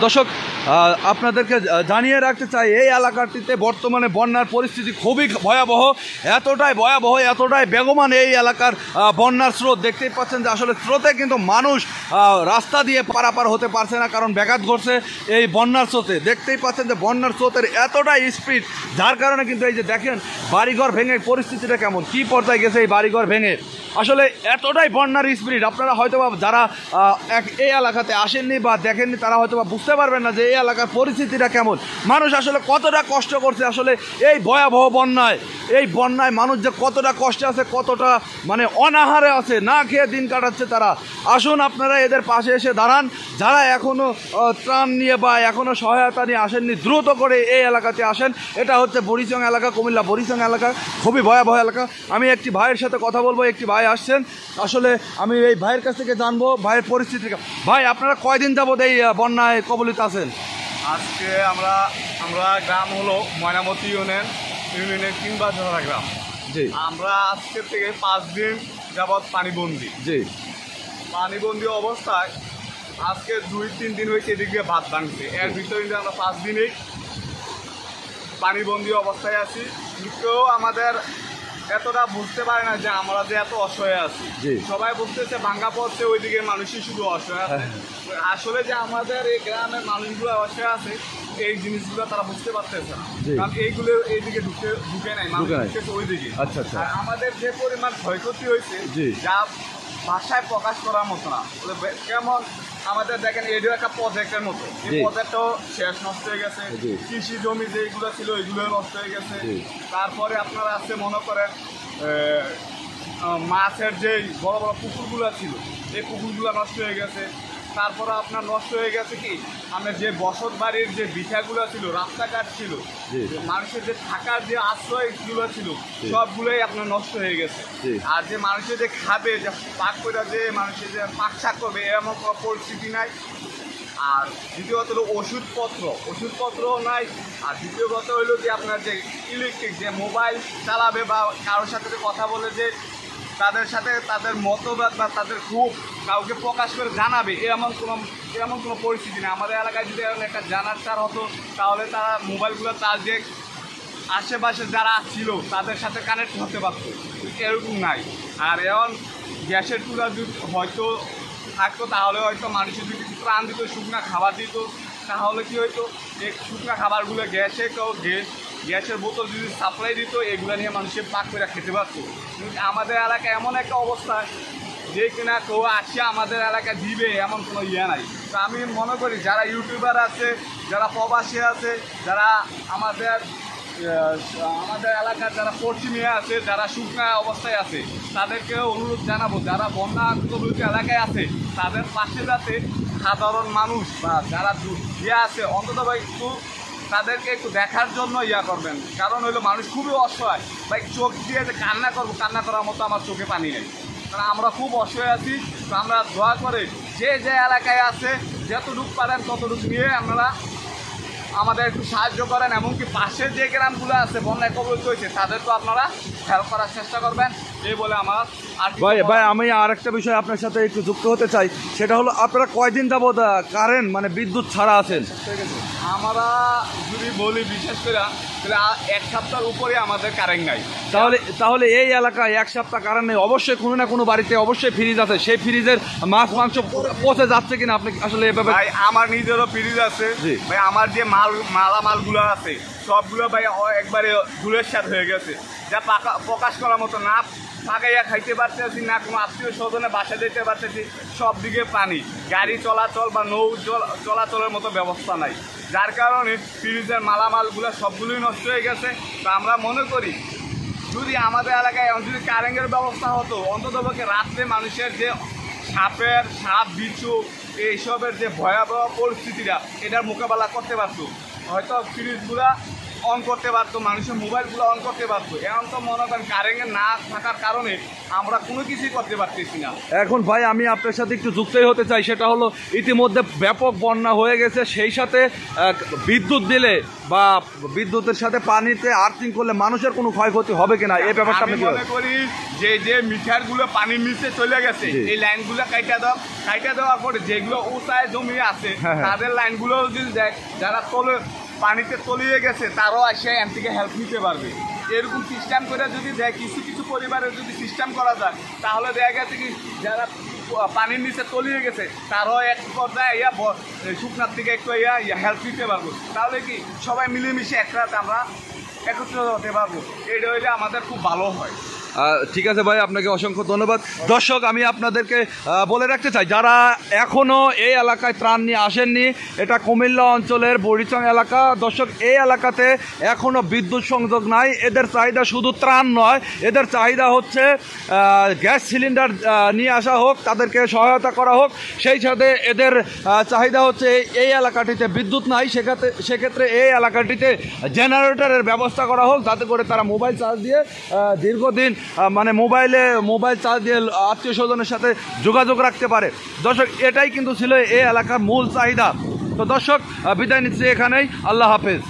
দর্শক, আপনাদেরকে জানিয়ে রাখতে চাই এই এলাকাটিতে বর্তমানে বন্যার পরিস্থিতি খুবই ভয়াবহ, এতটাই বেগমান এই এলাকার বন্যার স্রোত। দেখতেই পাচ্ছেন যে আসলে স্রোতে কিন্তু মানুষ রাস্তা দিয়ে পারাপার হতে পারছে না, কারণ ব্যাঘাত ঘটছে এই বন্যার স্রোতে। দেখতেই পাচ্ছেন যে বন্যার স্রোতের এতটাই স্পিড, যার কারণে কিন্তু এই যে দেখেন বাড়িঘর ভেঙে পরিস্থিতিটা কেমন, কী পর্যায়ে গেছে এই বাড়িঘর ভেঙে। আসলে এতটাই বন্যার স্পিড, আপনারা হয়তো বা যারা এই এলাকাতে আসেননি বা দেখেননি তারা হয়তো বা বুঝতে পারবেন না যে এই এলাকার পরিস্থিতিটা কেমন, মানুষ আসলে কতটা কষ্ট করছে। আসলে এই ভয়াবহ বন্যায় মানুষ যে কতটা কষ্টে আছে, কতটা মানে অনাহারে আছে, না খেয়ে দিন কাটাচ্ছে তারা। আসুন আপনারা এদের পাশে এসে দাঁড়ান, যারা এখনও ত্রাণ নিয়ে বা এখনও সহায়তা নিয়ে আসেননি দ্রুত করে এই এলাকাতে আসেন। এটা হচ্ছে বুড়িচং এলাকা, কুমিল্লা বুড়িচং এলাকা, খুবই ভয়াবহ এলাকা। আমি একটি ভাইয়ের সাথে কথা বলবো, একটি ভাই আসছেন, আসলে আমি এই ভাইয়ের কাছ থেকে জানবো ভাইয়ের পরিস্থিতি। ভাই, আপনারা কয়দিন যাবত এই বন্যায় কবলিত আছেন? আজকে আমরা গ্রাম হলো ময়নামতি ইউনিয়নের 3 বাজারা গ্রাম। জি। আমরা আজকে থেকে 5 দিন যাবৎ পানিবন্দি। জি। পানিবন্দি অবস্থায় আজকে 2-3 দিন হয়েছে এদিকে ভাত ভাঙছে। এর ভিতরে আমরা 5 দিনই পানিবন্দি অবস্থায় আছি। কেউ আমাদের এতটা বুঝতে পারে না যে আমরা যে এত অসহায় আছি। সবাই বুঝতেছে ভাঙ্গা পড়ছে, ওইদিকে মানুষই শুধু অসহায় আছে। আসলে যে আমাদের এই গ্রামের মানুষগুলো অসহায় আছে এই জিনিসগুলো তারা বুঝতে পারতেছে না, কারণ এইগুলো এইদিকে ঢুকে নাই, মানুষ ঢুকেছে ওইদিকে। আচ্ছা। আর আমাদের যে পরিমাণ ক্ষয়ক্ষতি হয়েছে যা ভাষায় প্রকাশ করার মতো না। কেমন আমাদের দেখেন এডিও একটা প্রজেক্টের মতো, এই প্রজেক্টও শেষ, নষ্ট হয়ে গেছে। কৃষি জমি যেগুলো ছিল এগুলো নষ্ট হয়ে গেছে। তারপরে আপনারা আছে মনে করেন মাছের যে বড় বড় পুকুরগুলো ছিল এই পুকুরগুলো নষ্ট হয়ে গেছে। তারপরে আপনার নষ্ট হয়ে গেছে কি আমরা যে বসত বাড়ির যে বিছাগুলো ছিল, রাস্তাঘাট ছিল, মানুষের যে থাকার যে আশ্রয়গুলো ছিল সবগুলোই আপনার নষ্ট হয়ে গেছে। আর যে মানুষের যে খাবে, যে পাক করে যে মানুষের যে পাক শাক করবে এমন কোনো পরিস্থিতি নাই। আর দ্বিতীয়ত হলো ওষুধপত্রও নাই। আর দ্বিতীয় কথা হইলো যে আপনার যে ইলেকট্রিক যে মোবাইল চালাবে বা কারোর সাথে কথা বলে যে তাদের সাথে তাদের মতবাদ বা তাদের ক্ষোভ কাউকে প্রকাশ করে জানাবে এমন কোনো পরিস্থিতি নেই। আমাদের এলাকায় যদি এরকম একটা জানার চার হতো তাহলে তারা মোবাইলগুলো চার্জ দিয়ে আশেপাশে যারা ছিল তাদের সাথে কানেক্ট হতে পারতো, এরকম নাই। আর এখন গ্যাসের চুলা যদি হয়তো থাকতো তাহলে হয়তো মানুষের যদি কিছু ত্রাণ দিত, শুকনা খাবার দিত, তাহলে কি হয়তো এই শুকনা খাবারগুলো গ্যাসের বোতল যদি সাপ্লাই দিত এগুলো নিয়ে মানুষের পাক করে খেতে পারতো। কিন্তু আমাদের এলাকায় এমন একটা অবস্থা যে কিনা কেউ আসিয়া আমাদের এলাকায় দিবে এমন কোনো ইয়ে নাই। তো আমি মনে করি যারা ইউটিউবার আছে, যারা প্রবাসী আছে, যারা আমাদের এলাকার যারা পশ্চিমে আছে, যারা শুকনা অবস্থায় আছে, তাদেরকে অনুরোধ জানাবো যারা বন্যা কবলিত এলাকায় আছে তাদের পাশে যাতে সাধারণ মানুষ বা যারা ইয়ে আছে অন্তত একটু তাদেরকে একটু দেখার জন্য ইয়া করবেন। কারণ হইলো মানুষ খুবই অসহায়, বা চোখ দিয়ে যে কান্না করার মতো আমার চোখে পানি নেই, কারণ আমরা খুব অসহায় আছি। তো আমরা দোয়া করে যে এলাকায় আছে যতটুকু পারেন ততটুকু নিয়ে আপনারা আমাদের একটু সাহায্য করেন। এমনকি পাশের যে গ্রামগুলো আছে বন্যায় কবলিত হয়েছে তাদেরকেও আপনারা হেল্প করার চেষ্টা করবেন, এই বলে আমার। ভাই আমি আর একটা বিষয় আপনার সাথে একটু যুক্ত হতে চাই, সেটা হলো আপনারা কয়দিন যাবত কারেন্ট মানে বিদ্যুৎ ছাড়া আছেন? আমরা যদি বলি বিশেষ করে তাহলে 1 সপ্তাহের উপরে আমাদের কারেন্ট নাই। তাহলে এই এলাকায় 1 সপ্তাহ কারেন্ট নেই, অবশ্যই কোনো না কোনো বাড়িতে অবশ্যই ফ্রিজ আছে। সেই ফ্রিজের মাছ মাংস পচে যাচ্ছে কিনা আপনি আসলে এভাবে? ভাই আমার নিজেরও ফ্রিজ আছে ভাই, আমার যে মালামালগুলো আছে সবগুলো ভাই একবারে ধুলের সাথে হয়ে গেছে, যা প্রকাশ করার মতো না। পাকাইয়া খাইতে পারতেছি না, কোনো আত্মীয় স্বজনে বাসা দিতে পারতেছি, সব দিকে পানি, গাড়ি চলাচল বা নৌ চলাচলের মতো ব্যবস্থা নাই, যার কারণে ফ্রিজের মালামালগুলো সবগুলোই নষ্ট হয়ে গেছে। তো আমরা মনে করি যদি আমাদের এলাকায় যদি কারেন্টের ব্যবস্থা হতো, অন্ততপক্ষে রাত্রে মানুষের যে সাপ বিচ্ছু এইসবের যে ভয়াবহ পরিস্থিতিটা এটার মোকাবেলা করতে পারতো। হয়তো ফ্রিজগুলা অন করতে পারতো, মানুষের মোবাইলগুলো অন করতে পারতো। এখন তো মনে করেন কারেন্ট না থাকার কারণে আমরা কোনো কিছুই করতে পারতেছি না। এখন ভাই আমি আপনার সাথে একটু যুক্তই হতে চাই, সেটা হলো ইতিমধ্যে ব্যাপক বন্যা হয়ে গেছে, সেই সাথে বিদ্যুৎ দিলে বা বিদ্যুতের সাথে পানিতে আর্থিং করলে মানুষের কোনো ক্ষয়ক্ষতি হবে কিনা এই ব্যাপারটা আমি মনে করি যে মিটারগুলো পানির নিচে চলে গেছে, এই লাইনগুলো কাইটা দেওয়ার পরে যেগুলো উঁচায় জমি আছে তাদের লাইনগুলো যদি দেখ, যারা পানিতে তলিয়ে গেছে তারাও এসে এখান থেকে হেল্প নিতে পারবে। এরকম সিস্টেম করে যদি দেয়, কিছু পরিবারের যদি সিস্টেম করা যায়, তাহলে দেখা গেছে কি যারা পানির নিচে তলিয়ে গেছে তারাও এক পর্যায়ে শুকনার থেকে একটু হেল্প নিতে পারবো। তাহলে কি সবাই মিলেমিশে একসাথে আমরা একত্রিত হতে পারবো, এটা হইলে আমাদের খুব ভালো হয়। ঠিক আছে ভাই, আপনাকে অসংখ্য ধন্যবাদ। দর্শক, আমি আপনাদেরকে বলে রাখতে চাই, যারা এখনও এই এলাকায় ত্রাণ নিয়ে আসেননি, এটা কুমিল্লা অঞ্চলের বড়িচং এলাকা। দর্শক, এই এলাকাতে এখনও বিদ্যুৎ সংযোগ নাই। এদের চাহিদা শুধু ত্রাণ নয়, এদের চাহিদা হচ্ছে গ্যাস সিলিন্ডার নিয়ে আসা হোক, তাদেরকে সহায়তা করা হোক। সেই সাথে এদের চাহিদা হচ্ছে এই এলাকাটিতে বিদ্যুৎ নাই, সেক্ষেত্রে এই এলাকাটিতে জেনারেটরের ব্যবস্থা করা হোক, যাতে করে তারা মোবাইল চার্জ দিয়ে দীর্ঘদিন মানে মোবাইল চার্জ দিয়ে আত্মীয় স্বজনের সাথে যোগাযোগ রাখতে পারে। দর্শক, এটাই কিন্তু ছিল এই এলাকার মূল চাহিদা। তো দর্শক, বিদায় নিচ্ছি এখানেই। আল্লাহ হাফেজ।